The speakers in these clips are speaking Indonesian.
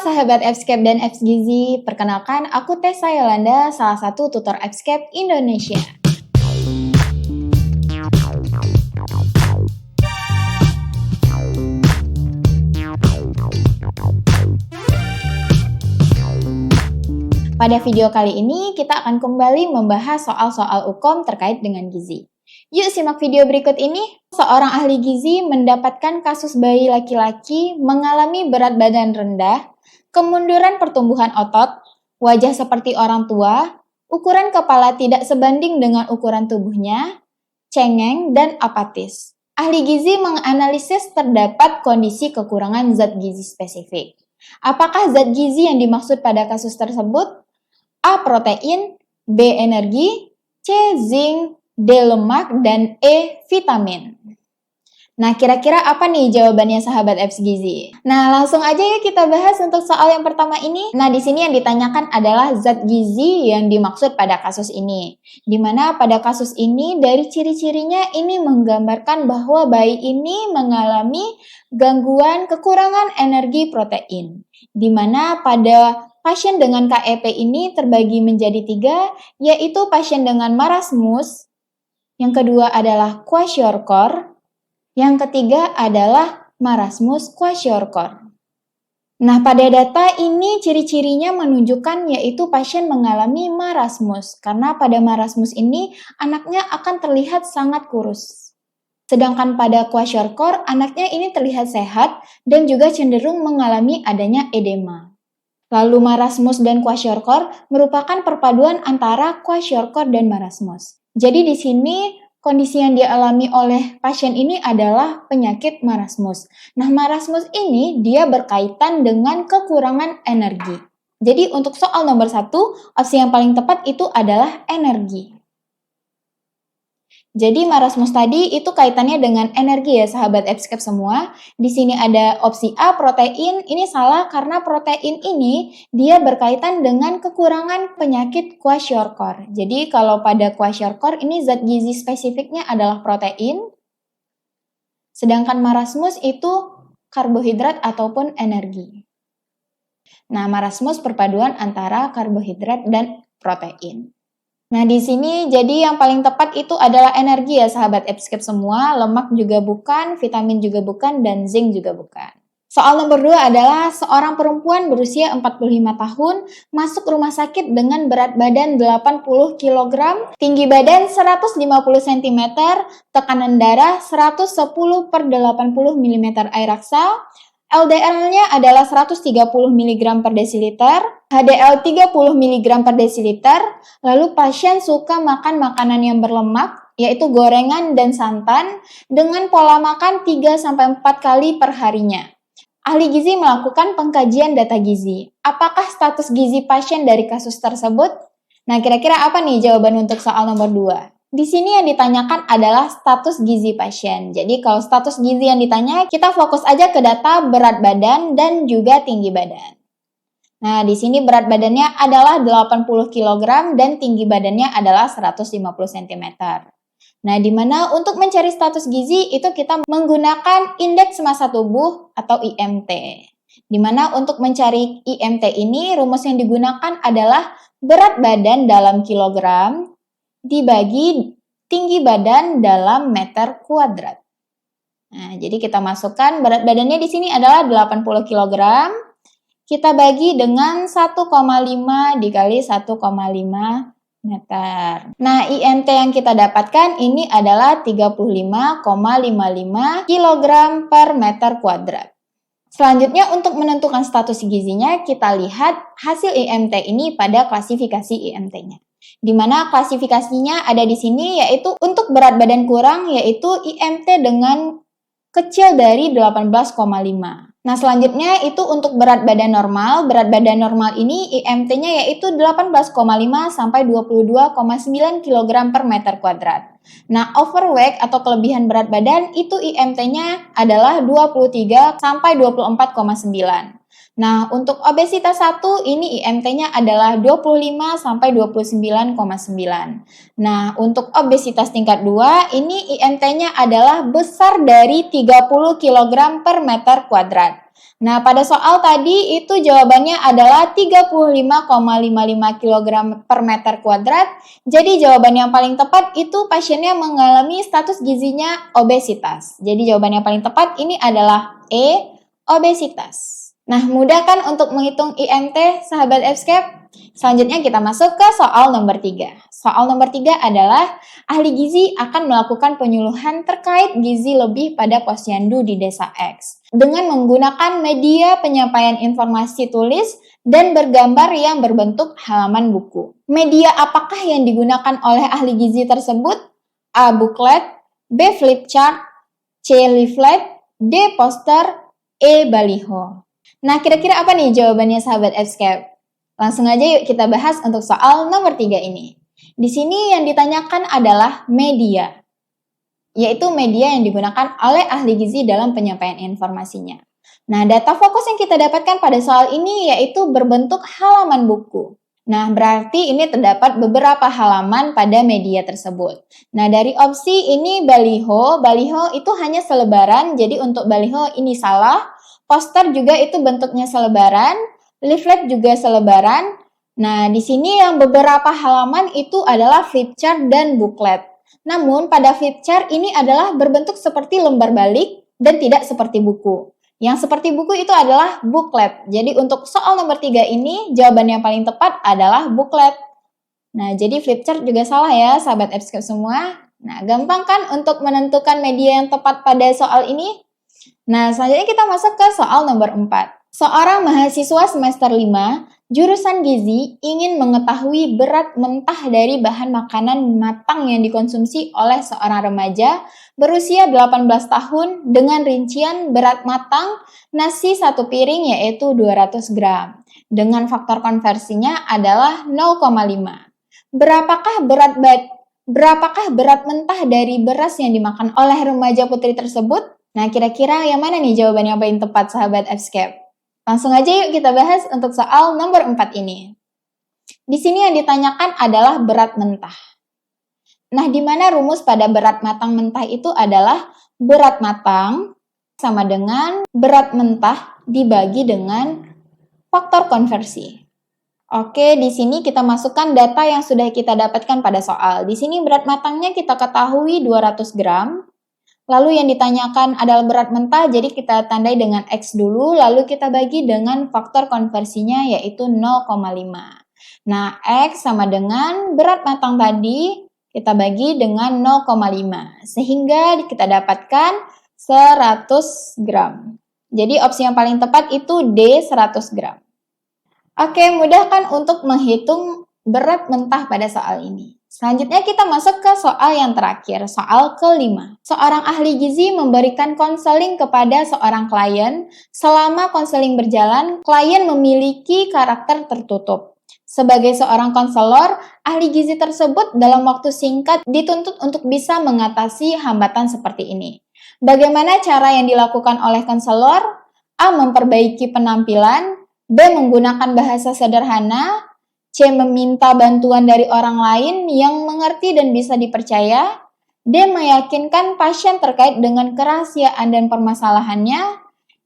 sahabat Fscape dan Fgizi, perkenalkan aku Tessa Yolanda, salah satu tutor Fscape Indonesia. Pada video kali ini, kita akan kembali membahas soal-soal hukum terkait dengan gizi. Yuk simak video berikut ini. Seorang ahli gizi mendapatkan kasus bayi laki-laki mengalami berat badan rendah, kemunduran pertumbuhan otot, wajah seperti orang tua, ukuran kepala tidak sebanding dengan ukuran tubuhnya, cengeng, dan apatis. Ahli gizi menganalisis terdapat kondisi kekurangan zat gizi spesifik. Apakah zat gizi yang dimaksud pada kasus tersebut? A. Protein, B. Energi, C. Zinc, D. Lemak, dan E. Vitamin. Nah, kira-kira apa nih jawabannya sahabat Fgizi? Nah, langsung aja ya kita bahas untuk soal yang pertama ini. Nah, di sini yang ditanyakan adalah zat gizi yang dimaksud pada kasus ini. Dimana pada kasus ini dari ciri-cirinya ini menggambarkan bahwa bayi ini mengalami gangguan kekurangan energi protein. Dimana pada pasien dengan KEP ini terbagi menjadi 3, yaitu pasien dengan marasmus, yang kedua adalah kwashiorkor, yang ketiga adalah marasmus kwashiorkor. Nah, pada data ini ciri-cirinya menunjukkan yaitu pasien mengalami marasmus, karena pada marasmus ini anaknya akan terlihat sangat kurus. Sedangkan pada kwashiorkor, anaknya ini terlihat sehat dan juga cenderung mengalami adanya edema. Lalu marasmus dan kwashiorkor merupakan perpaduan antara kwashiorkor dan marasmus. Jadi di sini kondisi yang dialami oleh pasien ini adalah penyakit marasmus. Nah, marasmus ini dia berkaitan dengan kekurangan energi. Jadi untuk soal nomor 1, opsi yang paling tepat itu adalah energi. Jadi marasmus tadi itu kaitannya dengan energi ya sahabat Fscape semua. Di sini ada opsi A, protein. Ini salah karena protein ini dia berkaitan dengan kekurangan penyakit kwashiorkor. Jadi kalau pada kwashiorkor ini zat gizi spesifiknya adalah protein. Sedangkan marasmus itu karbohidrat ataupun energi. Nah, marasmus perpaduan antara karbohidrat dan protein. Nah, di sini jadi yang paling tepat itu adalah energi ya sahabat Fscape semua, lemak juga bukan, vitamin juga bukan, dan zinc juga bukan. Soal nomor 2 adalah seorang perempuan berusia 45 tahun masuk rumah sakit dengan berat badan 80 kg, tinggi badan 150 cm, tekanan darah 110/80 mm air raksa, LDL-nya adalah 130 mg per desiliter, HDL 30 mg per desiliter, lalu pasien suka makan makanan yang berlemak, yaitu gorengan dan santan, dengan pola makan 3-4 kali per harinya. Ahli gizi melakukan pengkajian data gizi. Apakah status gizi pasien dari kasus tersebut? Nah, kira-kira apa nih jawaban untuk soal nomor 2? Di sini yang ditanyakan adalah status gizi pasien. Jadi kalau status gizi yang ditanya, kita fokus aja ke data berat badan dan juga tinggi badan. Nah, di sini berat badannya adalah 80 kg dan tinggi badannya adalah 150 cm. Nah, di mana untuk mencari status gizi itu kita menggunakan indeks massa tubuh atau IMT. Di mana untuk mencari IMT ini rumus yang digunakan adalah berat badan dalam kilogram dibagi tinggi badan dalam meter kuadrat. Nah, jadi kita masukkan berat badannya di sini adalah 80 kg. Kita bagi dengan 1,5 dikali 1,5 meter. Nah, IMT yang kita dapatkan ini adalah 35,55 kg per meter kuadrat. Selanjutnya untuk menentukan status gizinya, kita lihat hasil IMT ini pada klasifikasi IMT-nya. Di mana klasifikasinya ada di sini yaitu untuk berat badan kurang yaitu IMT dengan kecil dari 18,5. Nah, selanjutnya itu untuk berat badan normal. Berat badan normal ini IMT-nya yaitu 18,5 sampai 22,9 kg per meter kuadrat. Nah, overweight atau kelebihan berat badan itu IMT-nya adalah 23 sampai 24,9. Nah, untuk obesitas 1 ini IMT-nya adalah 25 sampai 29,9. Nah, untuk obesitas tingkat 2 ini IMT-nya adalah besar dari 30 kg per meter kuadrat. Nah, pada soal tadi itu jawabannya adalah 35,55 kg per meter kuadrat. Jadi jawaban yang paling tepat itu pasiennya mengalami status gizinya obesitas. Jadi jawaban yang paling tepat ini adalah E, obesitas. Nah, mudah kan untuk menghitung IMT, sahabat EBSCAP? Selanjutnya kita masuk ke soal nomor 3. Soal nomor 3 adalah ahli gizi akan melakukan penyuluhan terkait gizi lebih pada posyandu di desa X dengan menggunakan media penyampaian informasi tulis dan bergambar yang berbentuk halaman buku. Media apakah yang digunakan oleh ahli gizi tersebut? A. Booklet, B. Flipchart, C. Leaflet, D. Poster, E. Baliho. Nah, kira-kira apa nih jawabannya sahabat EBSCAP? Langsung aja yuk kita bahas untuk soal nomor 3 ini. Di sini yang ditanyakan adalah media, yaitu media yang digunakan oleh ahli gizi dalam penyampaian informasinya. Nah, data fokus yang kita dapatkan pada soal ini yaitu berbentuk halaman buku. Nah, berarti ini terdapat beberapa halaman pada media tersebut. Nah, dari opsi ini baliho itu hanya selebaran, jadi untuk baliho ini salah. Poster juga itu bentuknya selebaran, leaflet juga selebaran. Nah, di sini yang beberapa halaman itu adalah flipchart dan booklet. Namun, pada flipchart ini adalah berbentuk seperti lembar balik dan tidak seperti buku. Yang seperti buku itu adalah booklet. Jadi, untuk soal nomor 3 ini, jawaban yang paling tepat adalah booklet. Nah, jadi flipchart juga salah ya, sahabat EBSCAP semua. Nah, gampang kan untuk menentukan media yang tepat pada soal ini? Nah, selanjutnya kita masuk ke soal nomor 4. Seorang mahasiswa semester 5, jurusan gizi, ingin mengetahui berat mentah dari bahan makanan matang yang dikonsumsi oleh seorang remaja berusia 18 tahun dengan rincian berat matang nasi 1 piring yaitu 200 gram. Dengan faktor konversinya adalah 0,5. Berapakah berat mentah dari beras yang dimakan oleh remaja putri tersebut? Nah, kira-kira yang mana nih jawaban yang paling tepat, sahabat EBSCAP? Langsung aja yuk kita bahas untuk soal nomor 4 ini. Di sini yang ditanyakan adalah berat mentah. Nah, di mana rumus pada berat matang mentah itu adalah berat matang sama dengan berat mentah dibagi dengan faktor konversi. Oke, di sini kita masukkan data yang sudah kita dapatkan pada soal. Di sini berat matangnya kita ketahui 200 gram. Lalu yang ditanyakan adalah berat mentah, jadi kita tandai dengan X dulu, lalu kita bagi dengan faktor konversinya yaitu 0,5. Nah, X sama dengan berat matang tadi, kita bagi dengan 0,5. Sehingga kita dapatkan 100 gram. Jadi opsi yang paling tepat itu D, 100 gram. Oke, mudah kan untuk menghitung berat mentah pada soal ini. Selanjutnya kita masuk ke soal yang terakhir, soal kelima. Seorang ahli gizi memberikan konseling kepada seorang klien. Selama konseling berjalan, klien memiliki karakter tertutup. Sebagai seorang konselor, ahli gizi tersebut dalam waktu singkat dituntut untuk bisa mengatasi hambatan seperti ini. Bagaimana cara yang dilakukan oleh konselor? A. Memperbaiki penampilan. B. Menggunakan bahasa sederhana. C. Meminta bantuan dari orang lain yang mengerti dan bisa dipercaya. D. Meyakinkan pasien terkait dengan kerahasiaan dan permasalahannya.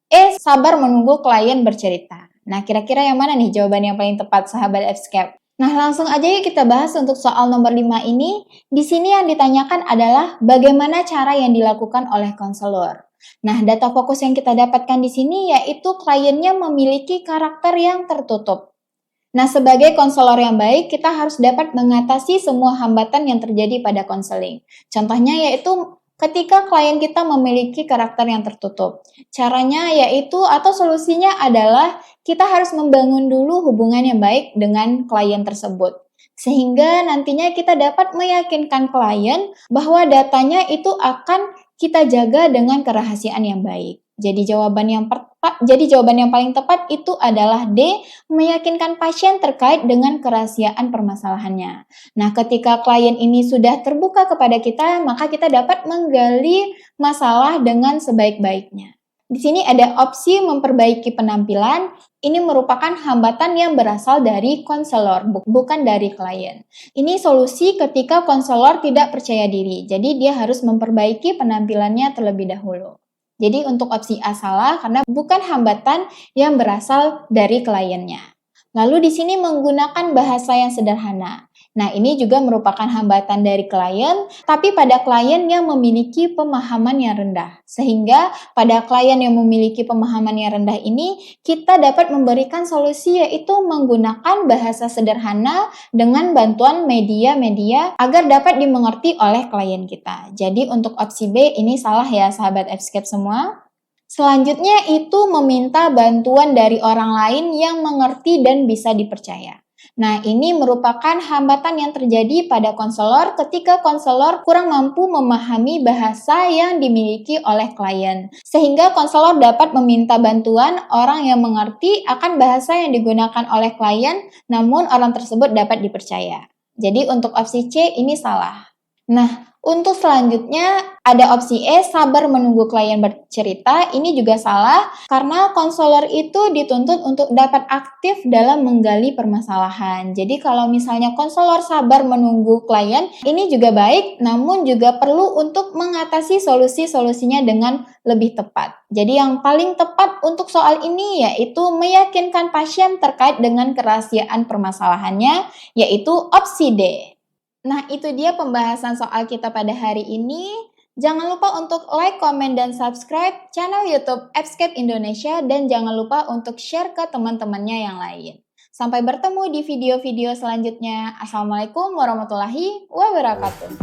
E. Sabar menunggu klien bercerita. Nah, kira-kira yang mana nih jawaban yang paling tepat, sahabat EBSCAP? Nah, langsung aja yuk kita bahas untuk soal nomor 5 ini. Di sini yang ditanyakan adalah bagaimana cara yang dilakukan oleh konselor. Nah, data fokus yang kita dapatkan di sini yaitu kliennya memiliki karakter yang tertutup. Nah, sebagai konselor yang baik, kita harus dapat mengatasi semua hambatan yang terjadi pada konseling. Contohnya yaitu ketika klien kita memiliki karakter yang tertutup. Caranya yaitu atau solusinya adalah kita harus membangun dulu hubungan yang baik dengan klien tersebut. Sehingga nantinya kita dapat meyakinkan klien bahwa datanya itu akan kita jaga dengan kerahasiaan yang baik. Jadi jawaban yang paling tepat itu adalah D, meyakinkan pasien terkait dengan kerahasiaan permasalahannya. Nah, ketika klien ini sudah terbuka kepada kita, maka kita dapat menggali masalah dengan sebaik-baiknya. Di sini ada opsi memperbaiki penampilan. Ini merupakan hambatan yang berasal dari konselor, bukan dari klien. Ini solusi ketika konselor tidak percaya diri. Jadi dia harus memperbaiki penampilannya terlebih dahulu. Jadi untuk opsi A salah karena bukan hambatan yang berasal dari kliennya. Lalu di sini menggunakan bahasa yang sederhana. Nah, ini juga merupakan hambatan dari klien, tapi pada klien yang memiliki pemahaman yang rendah. Sehingga pada klien yang memiliki pemahaman yang rendah ini, kita dapat memberikan solusi yaitu menggunakan bahasa sederhana dengan bantuan media-media agar dapat dimengerti oleh klien kita. Jadi untuk opsi B ini salah ya sahabat Fscape semua. Selanjutnya itu meminta bantuan dari orang lain yang mengerti dan bisa dipercaya. Nah, ini merupakan hambatan yang terjadi pada konselor ketika konselor kurang mampu memahami bahasa yang dimiliki oleh klien. Sehingga konselor dapat meminta bantuan orang yang mengerti akan bahasa yang digunakan oleh klien, namun orang tersebut dapat dipercaya. Jadi untuk opsi C ini salah. Nah, untuk selanjutnya ada opsi E, sabar menunggu klien bercerita. Ini juga salah karena konselor itu dituntut untuk dapat aktif dalam menggali permasalahan. Jadi kalau misalnya konselor sabar menunggu klien, ini juga baik, namun juga perlu untuk mengatasi solusi-solusinya dengan lebih tepat. Jadi yang paling tepat untuk soal ini yaitu meyakinkan pasien terkait dengan kerahasiaan permasalahannya, yaitu opsi D. Nah, itu dia pembahasan soal kita pada hari ini. Jangan lupa untuk like, komen, dan subscribe channel YouTube Fscape Indonesia dan jangan lupa untuk share ke teman-temannya yang lain. Sampai bertemu di video-video selanjutnya. Assalamualaikum warahmatullahi wabarakatuh.